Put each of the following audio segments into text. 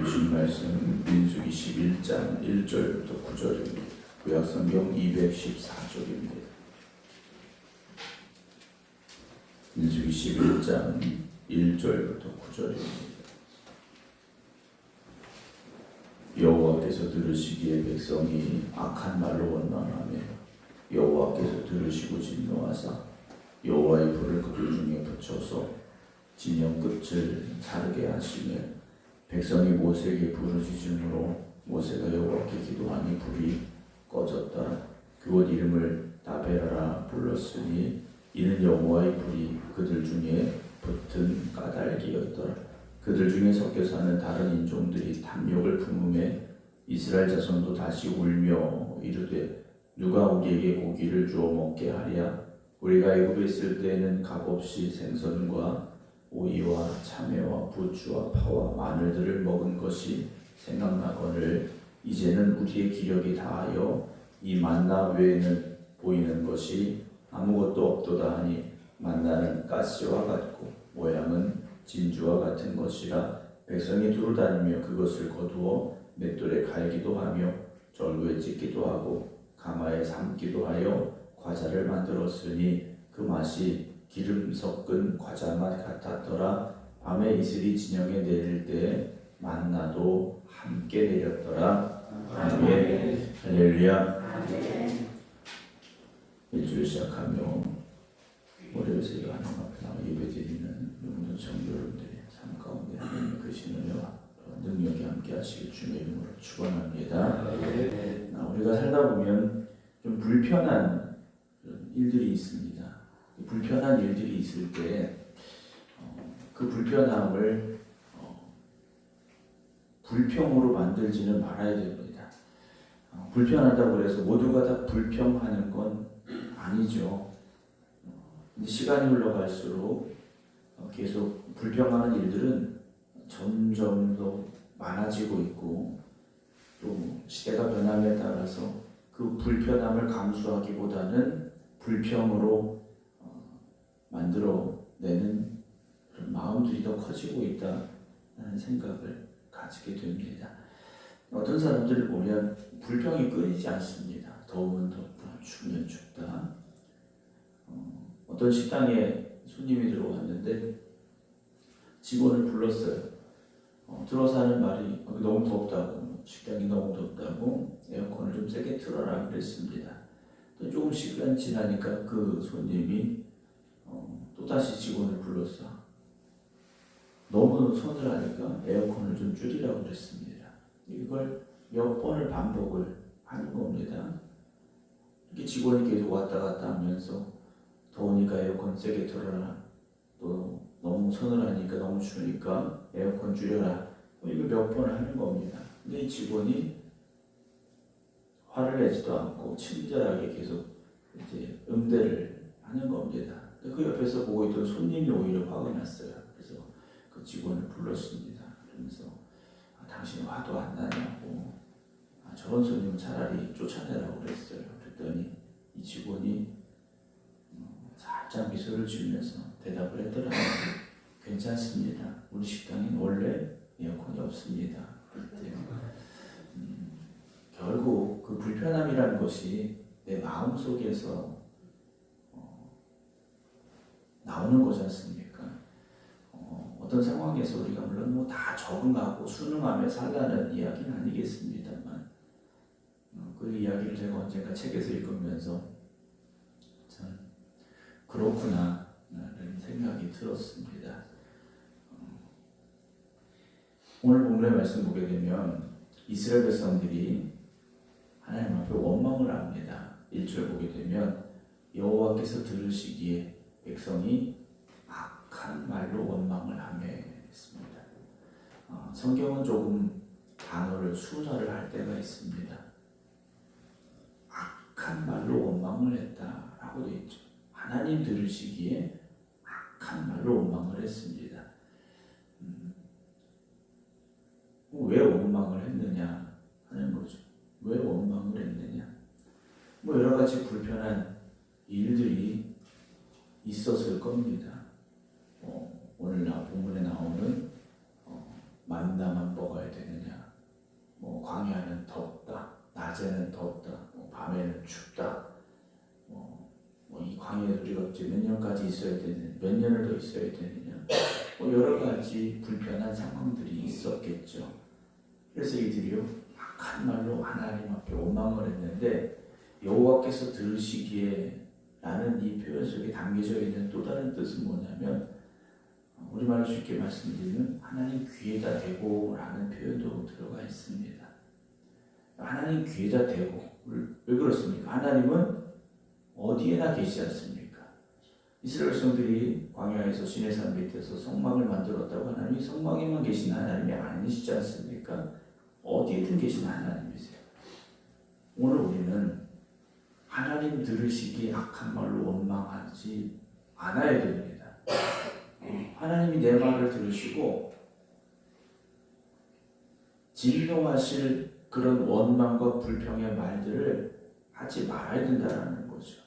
주신 말씀 민수기 11장 1절부터 9절입니다. 구약성경 214쪽입니다. 민수기 11장 1절부터 9절입니다. 여호와께서 들으시기에 백성이 악한 말로 원망하며 여호와께서 들으시고 진노하사 여호와의 불을 그들 중에 붙여서 진영 끝을 자르게 하시며 백성이 모세에게 부르짖음으로 모세가 여호와께 기도하니 불이 꺼졌더라. 그곳 이름을 다베라라 불렀으니 이는 여호와의 불이 그들 중에 붙은 까닭이었더라. 그들 중에 섞여 사는 다른 인종들이 탐욕을 품음에 이스라엘 자손도 다시 울며 이르되 누가 우리에게 고기를 주어 먹게 하랴. 우리가 애굽에 있을 때에는 값없이 생선과 오이와 참외와 부추와 파와 마늘들을 먹은 것이 생각나거늘 이제는 우리의 기력이 다하여 이 만나 외에는 보이는 것이 아무것도 없도다 하니 만나는 가시와 같고 모양은 진주와 같은 것이라. 백성이 두루 다니며 그것을 거두어 맷돌에 갈기도 하며 절구에 찢기도 하고 가마에 삶기도 하여 과자를 만들었으니 그 맛이 기름 섞은 과자 맛 같았더라. 밤에 이슬이 진영에 내릴 때 만나도 함께 내렸더라. 아멘. 할렐루야. 일주일 시작하며 월요일 새벽 하나님 앞에 나와 예배드리는 모든 성도 여러분들의 삶 가운데 하나님의 크신 은혜와 능력이 함께 하시길 주의 이름으로 축원합니다. 우리가 살다 보면 좀 불편한 일들이 있습니다. 불편한 일들이 있을 때 그 불편함을 불평으로 만들지는 말아야 됩니다. 불편하다고 해서 모두가 다 불평하는 건 아니죠. 시간이 흘러갈수록 계속 불평하는 일들은 점점 더 많아지고 있고 또 시대가 변함에 따라서 그 불편함을 감수하기보다는 불평으로 만들어내는 그런 마음들이 더 커지고 있다는 생각을 가지게 됩니다. 어떤 사람들을 보면 불평이 끊이지 않습니다. 더우면 덥다, 추우면 춥다. 어떤 식당에 손님이 들어왔는데 직원을 불렀어요. 들어서 하는 말이 너무 덥다고, 식당이 너무 덥다고 에어컨을 좀 세게 틀어라 그랬습니다. 또 조금 시간이 지나니까 그 손님이 또다시 직원을 불러서 너무 서늘하니까 에어컨을 좀 줄이라고 그랬습니다. 이걸 몇 번을 반복을 하는 겁니다. 이렇게 직원이 계속 왔다 갔다 하면서 더우니까 에어컨 세게 틀어라, 또 너무 서늘하니까 너무 추우니까 에어컨 줄여라, 이걸 몇 번을 하는 겁니다. 근데 이 직원이 화를 내지도 않고 친절하게 계속 이제 응대를 하는 겁니다. 그 옆에서 보고 있던 손님이 오히려 화가 났어요. 그래서 그 직원을 불렀습니다. 그러면서 당신 화도 안 나냐고, 저런 손님은 차라리 쫓아내라고 그랬어요. 그랬더니 이 직원이 살짝 미소를 지으면서 대답을 했더라고요. 괜찮습니다. 우리 식당엔 원래 에어컨이 없습니다. 그랬대요. 결국 그 불편함이라는 것이 내 마음 속에서 나오는 거지 않습니까? 어떤 상황에서 우리가 물론 다 적응하고 순응하며 살라는 이야기는 아니겠습니다만 그 이야기를 제가 언젠가 책에서 읽으면서 참 그렇구나 라는 생각이 들었습니다. 오늘 본문의 말씀 보게 되면 이스라엘 백성들이 하나님 앞에 원망을 합니다. 1절 보게 되면 여호와께서 들으시기에 백성이 악한 말로 원망을 하며 했습니다. 성경은 조금 단어를 순화를 할 때가 있습니다. 악한 말로 원망을 했다라고 되어 있죠. 하나님 들으시기에 악한 말로 원망을 했습니다. 왜 원망을 했느냐 하는 거죠. 왜 원망을 했느냐? 여러 가지 불편한 일들이 있었을 겁니다. 오늘 본문에 나오는 만나만 먹어야 되느냐? 광야는 덥다, 낮에는 덥다, 밤에는 춥다. 이 광야에 우리가 어째 몇 년까지 있어야 되느냐, 몇 년을 더 있어야 되느냐? 여러 가지 불편한 상황들이 있었겠죠. 그래서 이들이요 악한 말로 하나님 앞에 원망을 했는데 여호와께서 들으시기에 라는 이 표현 속에 담겨져 있는 또 다른 뜻은 뭐냐면 우리말로 쉽게 말씀드리면 하나님 귀에다 대고 라는 표현도 들어가 있습니다. 하나님 귀에다 대고 왜 그렇습니까? 하나님은 어디에나 계시지 않습니까? 이스라엘 백성들이 광야에서 시내산 밑에서 성막을 만들었다고 하나님이 성막에만 계신 하나님이 아니시지 않습니까? 어디에든 계신 하나님이세요. 오늘 우리는 하나님 들으시기 악한 말로 원망하지 않아야 됩니다. 하나님이 내 말을 들으시고 진노하실 그런 원망과 불평의 말들을 하지 말아야 된다는 거죠.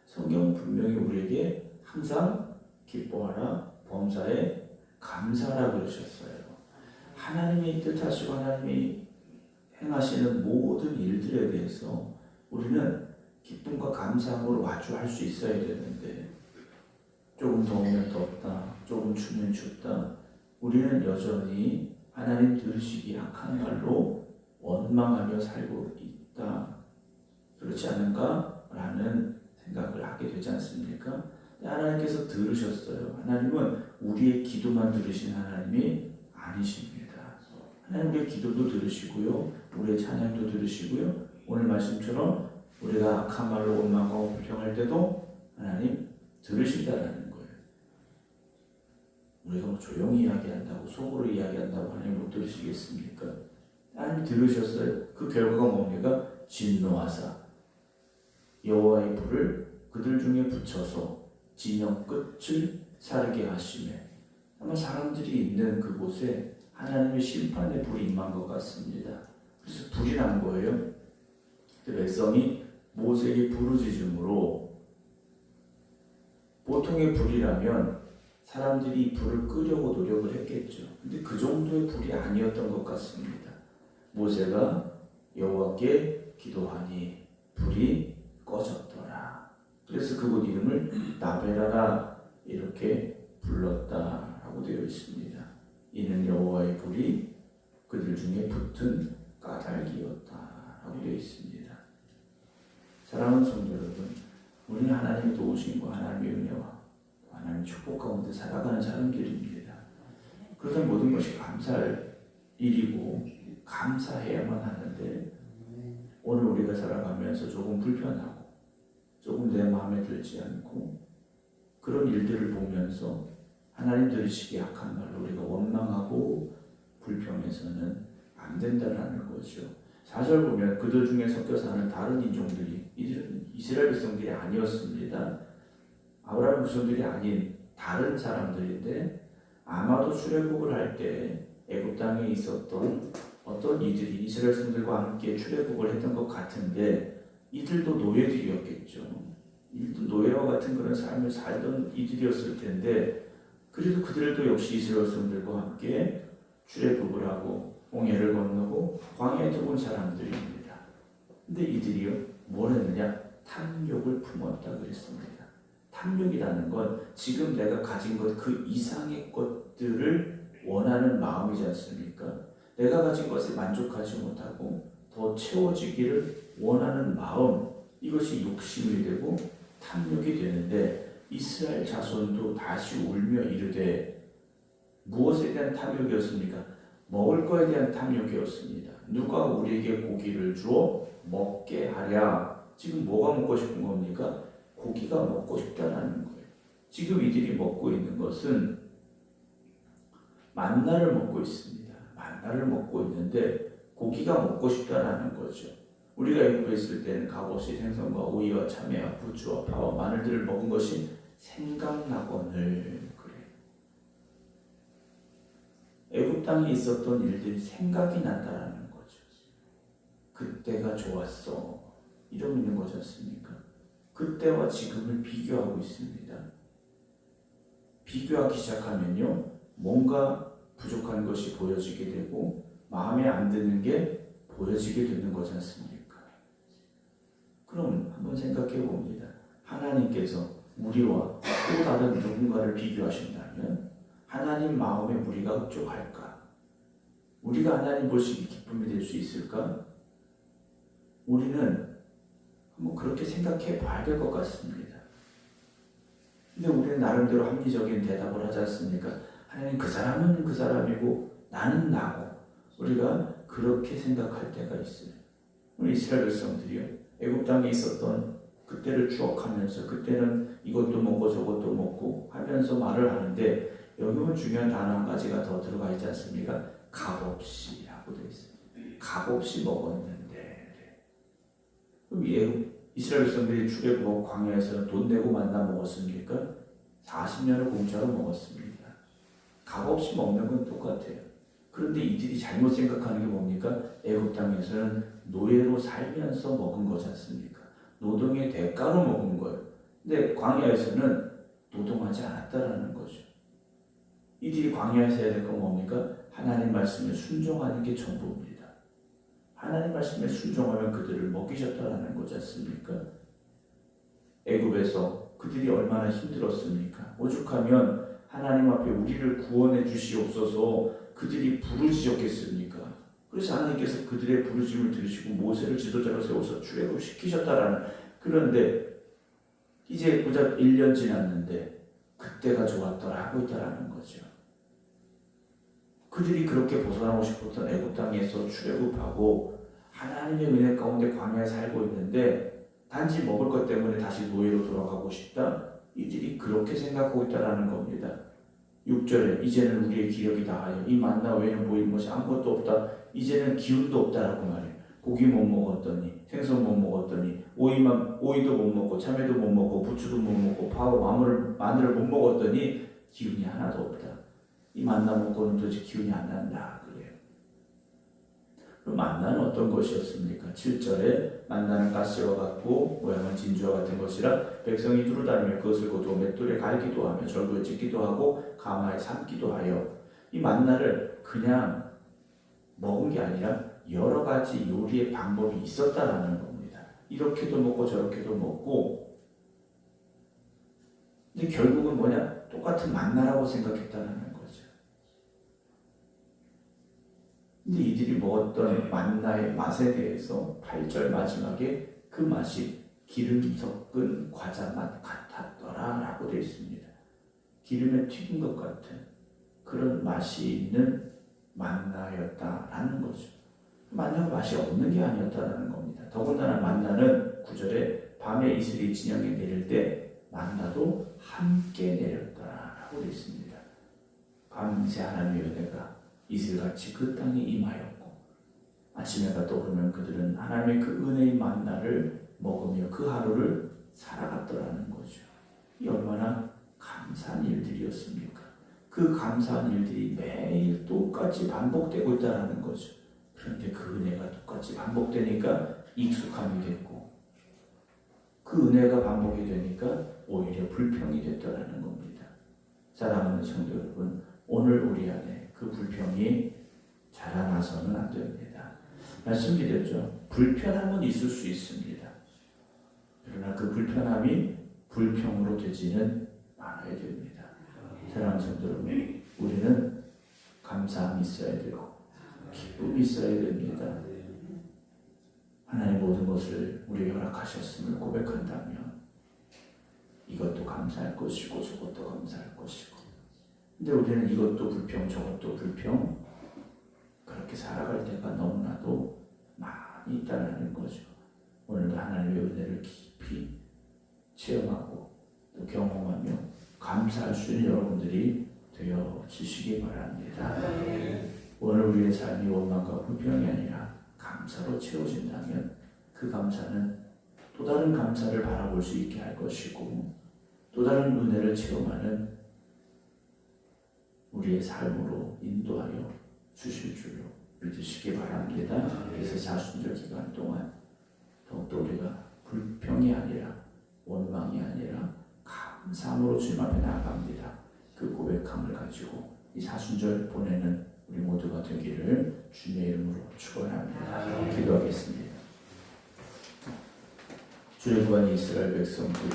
성경은 분명히 우리에게 항상 기뻐하라, 범사에 감사하라 그러셨어요. 하나님이 뜻하시고 하나님이 행하시는 모든 일들에 대해서 우리는 기쁨과 감사함으로 마주할 수 있어야 되는데 조금 더우면 덥다, 조금 추면 춥다. 우리는 여전히 하나님 들으시기 악한 말로 원망하며 살고 있다. 그렇지 않은가? 라는 생각을 하게 되지 않습니까? 하나님께서 들으셨어요. 하나님은 우리의 기도만 들으신 하나님이 아니십니다. 하나님 우리의 기도도 들으시고요. 우리의 찬양도 들으시고요. 오늘 말씀처럼 우리가 악한 말로 원망하고 불평할 때도 하나님 들으신다라는 거예요. 우리가 조용히 이야기한다고 속으로 이야기한다고 하나님 못 들으시겠습니까? 하나님 들으셨어요. 그 결과가 뭡니까? 진노하사 여호와의 불을 그들 중에 붙여서 진영 끝을 사르게 하시매. 아마 사람들이 있는 그곳에 하나님의 심판의 불이 임한 것 같습니다. 그래서 불이 난 거예요. 백성이 모세에게 부르짖음으로, 보통의 불이라면 사람들이 불을 끄려고 노력을 했겠죠. 근데 그 정도의 불이 아니었던 것 같습니다. 모세가 여호와께 기도하니 불이 꺼졌더라. 그래서 그곳 이름을 나베라라 이렇게 불렀다라고 되어 있습니다. 이는 여호와의 불이 그들 중에 붙은 까닭이었다라고 되어 있습니다. 사랑하는 성도 여러분, 우리는 하나님의 도우심과 하나님의 은혜와 하나님의 축복 가운데 살아가는 사람들입니다. 그래서 모든 것이 감사할 일이고 감사해야만 하는데 오늘 우리가 살아가면서 조금 불편하고 조금 내 마음에 들지 않고 그런 일들을 보면서 하나님 들으시기 악한 말로 우리가 원망하고 불평해서는 안 된다는 거죠. 4절 보면 그들 중에 섞여 사는 다른 인종들이, 이들은 이스라엘 백성들이 아니었습니다. 아브라함 후손들이 아닌 다른 사람들인데 아마도 출애굽을 할 때 애굽 땅에 있었던 어떤 이들이 이스라엘 백성들과 함께 출애굽을 했던 것 같은데 이들도 노예들이었겠죠. 이들도 노예와 같은 그런 삶을 살던 이들이었을 텐데 그래도 그들도 역시 이스라엘 백성들과 함께 출애굽을 하고 홍해를 건너고 광야에 들어온 사람들입니다. 근데 이들이요 뭘 했느냐? 탐욕을 품었다 그랬습니다. 탐욕이라는 건 지금 내가 가진 것 그 이상의 것들을 원하는 마음이지 않습니까? 내가 가진 것에 만족하지 못하고 더 채워지기를 원하는 마음, 이것이 욕심이 되고 탐욕이 되는데 이스라엘 자손도 다시 울며 이르되 무엇에 대한 탐욕이었습니까? 먹을 거에 대한 탐욕이었습니다. 누가 우리에게 고기를 주어 먹게 하랴. 지금 뭐가 먹고 싶은 겁니까? 고기가 먹고 싶다라는 거예요. 지금 이들이 먹고 있는 것은 만나를 먹고 있습니다. 만나를 먹고 있는데 고기가 먹고 싶다라는 거죠. 우리가 애굽에 있을 때는 값없이 생선과 오이와 참외와 부추와 파와 마늘들을 먹은 것이 생각나거늘 그래요. 애굽 땅에 있었던 일들이 생각이 난다라는 거죠. 그때가 좋았어. 이러고 있는 거지 않습니까? 그때와 지금을 비교하고 있습니다. 비교하기 시작하면요, 뭔가 부족한 것이 보여지게 되고 마음에 안 드는 게 보여지게 되는 거지 않습니까? 그럼 한번 생각해 봅니다. 하나님께서 우리와 또 다른 누군가를 비교하신다면 하나님 마음에 우리가 흡족할까? 우리가 하나님 보시기 기쁨이 될 수 있을까? 우리는 한번 그렇게 생각해 봐야 될 것 같습니다. 근데 우리는 나름대로 합리적인 대답을 하지 않습니까? 하나님, 그 사람은 그 사람이고 나는 나고, 우리가 그렇게 생각할 때가 있어요. 우리 이스라엘 백성들이요, 애굽 땅에 있었던 그때를 추억하면서 그때는 이것도 먹고 저것도 먹고 하면서 말을 하는데, 여기 보면 중요한 단어 한 가지가 더 들어가 있지 않습니까? 값없이 하고 되어 있어요. 값없이 먹었는데. 그럼 이스라엘 백성들이 출애굽 광야에서 돈 내고 만나 먹었습니까? 40년을 공짜로 먹었습니다. 값없이 먹는 건 똑같아요. 그런데 이들이 잘못 생각하는 게 뭡니까? 애굽 땅에서는 노예로 살면서 먹은 거지 않습니까? 노동의 대가로 먹은 거예요. 근데 광야에서는 노동하지 않았다라는 거죠. 이들이 광야에서 해야 될 건 뭡니까? 하나님 말씀에 순종하는 게 전부입니다. 하나님 말씀에 순종하면 그들을 먹이셨다라는 거지 않습니까? 애굽에서 그들이 얼마나 힘들었습니까? 오죽하면 하나님 앞에 우리를 구원해 주시옵소서 그들이 부르짖었겠습니까? 그래서 하나님께서 그들의 부르짖음을 들으시고 모세를 지도자로 세워서 출애굽시키셨다라는. 그런데 이제 고작 1년 지났는데 그때가 좋았더라 하고 있다라는 거죠. 그들이 그렇게 벗어나고 싶었던 애굽 땅에서 출애굽하고 하나님의 은혜 가운데 광야에 살고 있는데 단지 먹을 것 때문에 다시 노예로 돌아가고 싶다? 이들이 그렇게 생각하고 있다라는 겁니다. 6절에 이제는 우리의 기력이 다하여 이 만나 외에는 보이는 것이 아무것도 없다. 이제는 기운도 없다라고 말해요. 고기 못 먹었더니, 생선 못 먹었더니, 오이도 못 먹고, 참외도 못 먹고, 부추도 못 먹고, 파와 마늘을 못 먹었더니 기운이 하나도 없다. 이 만나 먹고는 도대체 기운이 안 난다. 그래요. 그럼 만나는 어떤 것이었습니까? 7절에 만나는 가시와 같고 모양은 진주와 같은 것이라 백성이 두루다니며 그것을 거두어 맷돌에 갈기도 하며 절구에 찢기도 하고 가마에 삶기도 하여. 이 만나를 그냥 먹은 게 아니라 여러 가지 요리의 방법이 있었다라는 겁니다. 이렇게도 먹고 저렇게도 먹고. 근데 결국은 뭐냐? 똑같은 만나라고 생각했다는 거죠. 근데 이들이 먹었던 만나의 맛에 대해서 8절 마지막에 그 맛이 기름 섞은 과자 맛 같았더라 라고 되어 있습니다. 기름에 튀긴 것 같은 그런 맛이 있는 만나였다라는 거죠. 만나가 맛이 없는 게 아니었다라는 겁니다. 더군다나 만나는 9절에 밤에 이슬이 진영에 내릴 때 만나도 함께 내렸다라고 되어 있습니다. 밤새 하나님의 은혜가 이슬같이 그 땅에 임하였고 아침 해가 떠오르면 그들은 하나님의 그 은혜의 만나를 먹으며 그 하루를 살아갔더라는 거죠. 이 얼마나 감사한 일들이었습니까? 그 감사한 일들이 매일 똑같이 반복되고 있다는 거죠. 그런데 그 은혜가 똑같이 반복되니까 익숙함이 됐고 그 은혜가 반복이 되니까 오히려 불평이 됐다는 겁니다. 사랑하는 성도 여러분, 오늘 우리 안에 그 불평이 자라나서는 안 됩니다. 말씀드렸죠. 불편함은 있을 수 있습니다. 그러나 그 불편함이 불평으로 되지는 않아야 됩니다. 사랑하는 성도 여러분, 우리는 감사함이 있어야 되고 기쁨이 있어야 됩니다. 하나님 모든 것을 우리에게 허락하셨음을 고백한다면 이것도 감사할 것이고 저것도 감사할 것이고, 근데 우리는 이것도 불평 저것도 불평 그렇게 살아갈 때가 너무나도 많이 있다는 거죠. 오늘도 하나님의 은혜를 깊이 체험하고 또 경험하며 감사할 수 있는 여러분들이 되어지시기 바랍니다. 오늘 우리의 삶이 원망과 불평이 아니라 감사로 채워진다면 그 감사는 또 다른 감사를 바라볼 수 있게 할 것이고 또 다른 은혜를 체험하는 우리의 삶으로 인도하여 주실 줄로 믿으시기 바랍니다. 그래서 사순절 기간 동안 더욱더 우리가 불평이 아니라 원망이 아니라 감사함으로 주님 앞에 나아갑니다. 그 고백함을 가지고 이 사순절 보내는 우리 모두가 되기를 주님의 이름으로 축원합니다. 기도하겠습니다. 출애굽한 이스라엘 백성들이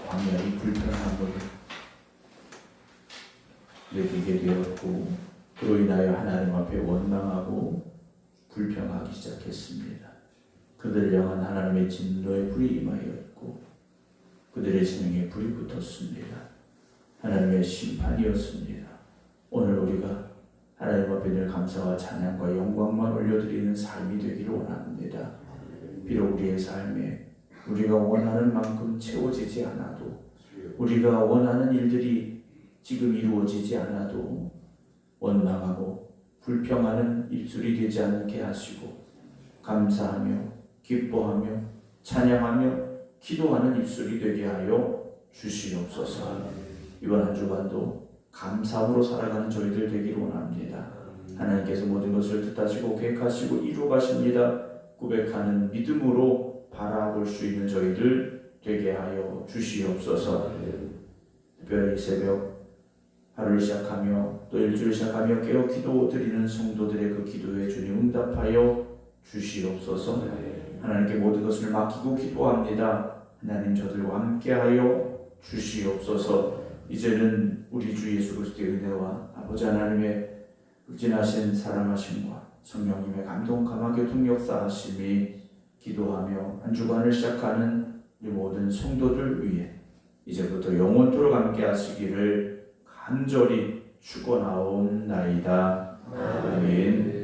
광야의 불편함을 느끼게 되었고 그로 인하여 하나님 앞에 원망하고 불평하기 시작했습니다. 그들 향한 하나님의 진노의 불이 임하였고 그들의 진영에 불이 붙었습니다. 하나님의 심판이었습니다. 오늘 우리가 하나님 앞에 늘 감사와 찬양과 영광만 올려드리는 삶이 되기를 원합니다. 비록 우리의 삶에 우리가 원하는 만큼 채워지지 않아도 우리가 원하는 일들이 지금 이루어지지 않아도 원망하고 불평하는 입술이 되지 않게 하시고 감사하며 기뻐하며 찬양하며 기도하는 입술이 되게 하여 주시옵소서. 이번 한 주간도 감사함으로 살아가는 저희들 되기를 원합니다. 하나님께서 모든 것을 뜻하시고 계획하시고 이루어 가십니다. 고백하는 믿음으로 바라볼 수 있는 저희들 되게 하여 주시옵소서. 특별히 이 새벽 하루를 시작하며 또 일주를 시작하며 깨어 기도 드리는 성도들의 그 기도에 주님 응답하여 주시옵소서. 하나님께 모든 것을 맡기고 기도합니다. 하나님 저들과 함께하여 주시옵소서. 이제는 우리 주 예수 그리스도의 은혜와 아버지 하나님의 극진하신 사랑하심과 성령님의 감동 감화교통 역사하심이 기도하며 한 주간을 시작하는 우리 모든 성도들 위해 이제부터 영원토록 함께 하시기를 간절히 축원하옵나이다. 아멘.